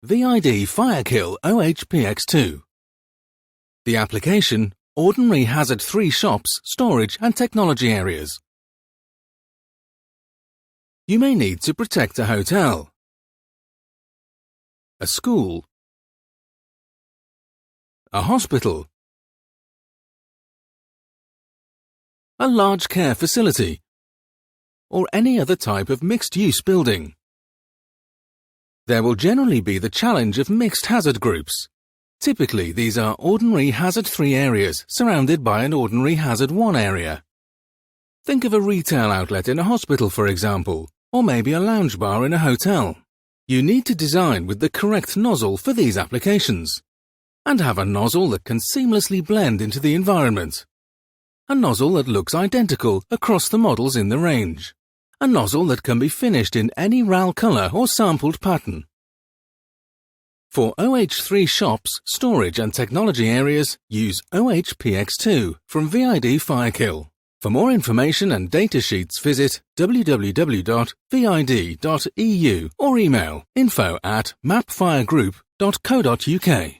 VID Fire-Kill OH-PX2. The application: Ordinary Hazard-Free Shops, Storage and Technology Areas. You may need to protect a hotel, a school, a hospital, a large care facility, or any other type of mixed-use building. There will generally be the challenge of mixed hazard groups. Typically, these are ordinary hazard-free areas surrounded by an ordinary hazard-1 area. Think of a retail outlet in a hospital, for example, or maybe a lounge bar in a hotel. You need to design with the correct nozzle for these applications, and have a nozzle that can seamlessly blend into the environment. A nozzle that looks identical across the models in the range. A nozzle that can be finished in any RAL color or sampled pattern. For OH3 shops, storage and technology areas, use OH-PX2 from VID Fire-Kill. For more information and datasheets, visit www.vid.eu or email info@mapfiregroup.co.uk.